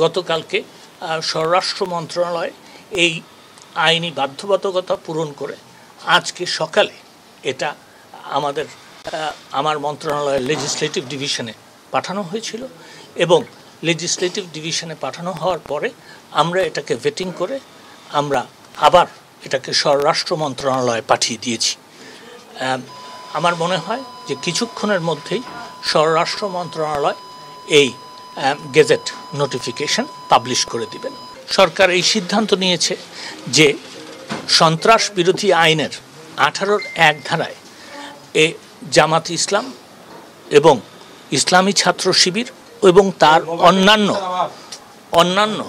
গতকালকে স্বরাষ্ট্র মন্ত্রণালয় এই আইনি বাধ্যবাধকতা পূরণ করে আজকে সকালে এটা আমার মন্ত্রণালয়ের লেজিসলেটিভ ডিভিশনে পাঠানো হয়েছিল এবং লেজিসলেটিভ ডিভিশনে পাঠানো হওয়ার পরে আমরা এটাকে ভেটিং করে আমরা আবার এটাকে স্বরাষ্ট্র মন্ত্রণালয়ে পাঠিয়ে দিয়েছি। আমার মনে হয় যে কিছুক্ষণের মধ্যেই স্বরাষ্ট্র মন্ত্রণালয় এই গেজেট নোটিফিকেশন পাবলিশ করে দিবেন। সরকার এই সিদ্ধান্ত নিয়েছে যে সন্ত্রাস বিরোধী আইনের 18-র 1 ধারায় জামাত ইসলাম এবং ইসলামী ছাত্র শিবির এবং তার অন্যান্য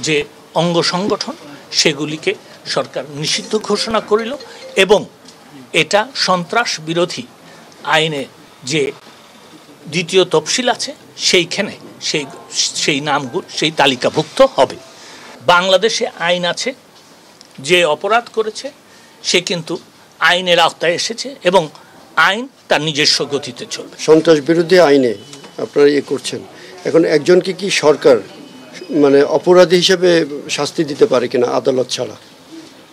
যে অঙ্গ সংগঠন সেগুলিকে সরকার নিষিদ্ধ ঘোষণা করিল এবং এটা সন্ত্রাস বিরোধী আইনে যে দ্বিতীয় তফসিল আছে সেইখানে সেই নামগুলো সেই তালিকাভুক্ত হবে। বাংলাদেশে আইন আছে, যে অপরাধ করেছে সে কিন্তু আইনের আওতায় এসেছে এবং আইন তার নিজস্ব গতিতে চলবে। সন্ত্রাস বিরোধী আইনে আপনারা করছেন, এখন একজনকে কি সরকার মানে অপরাধী হিসেবে শাস্তি দিতে পারে কিনা আদালত ছাড়া?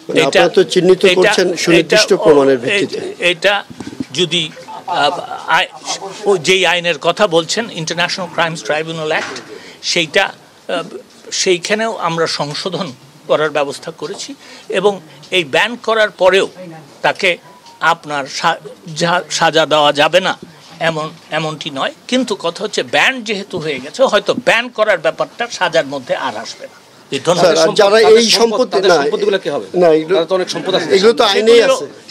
মানে আপনারা তো চিহ্নিত করছেন সুনির্দিষ্ট প্রমাণের ভিত্তিতে। এটা যদি যেই আইনের কথা বলছেন ইন্টারন্যাশনাল ক্রাইমস ট্রাইব্যুনাল অ্যাক্ট, সেইখানেও আমরা সংশোধন করার ব্যবস্থা করেছি এবং এই ব্যান করার পরেও তাকে আপনার সাজা দেওয়া যাবে না এমনটি নয়, কিন্তু কথা হচ্ছে ব্যান যেহেতু হয়ে গেছে হয়তো ব্যান করার ব্যাপারটা সাজার মধ্যে আর আসবে না।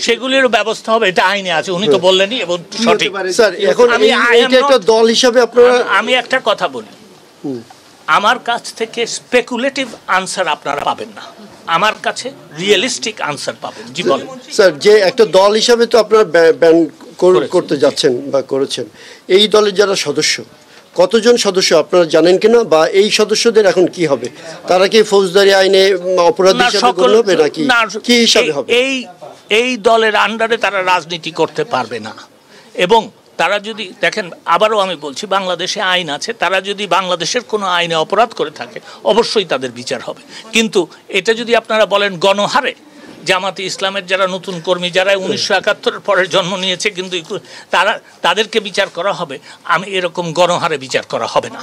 সেগুলির ব্যবস্থা হবে, এটা আইনে আছে, উনি তো বললেনই এবং সঠিক। দল হিসাবে আমি একটা কথা বলি, আমার কাছ থেকে স্পেকুলেটিভ আনসার আপনারা পাবেন না, আমার কাছে রিয়েলিস্টিক আনসার পাবেন। জি বলেন স্যার, যে একটা দল হিসাবে তো আপনারা ব্যান করতে যাচ্ছেন বা করেছেন, এই দলের যারা সদস্য কতজন সদস্য আপনারা জানেন কিনা, বা এই সদস্যদের এখন কি হবে? তারা কি ফৌজদারি আইনে অপরাধী হিসেবে গণ্য হবে নাকি কি হিসাবে হবে? এই দলের আন্ডারে তারা রাজনীতি করতে পারবে না এবং তারা যদি দেখেন, আবারও আমি বলছি, বাংলাদেশে আইন আছে, তারা যদি বাংলাদেশের কোনো আইনে অপরাধ করে থাকে অবশ্যই তাদের বিচার হবে। কিন্তু এটা যদি আপনারা বলেন গণহারে জামাতে ইসলামের যারা নতুন কর্মী, যারা 1971-এর পরে জন্ম নিয়েছে কিন্তু তাদেরকে বিচার করা হবে, আমি এরকম গণহারে বিচার করা হবে না।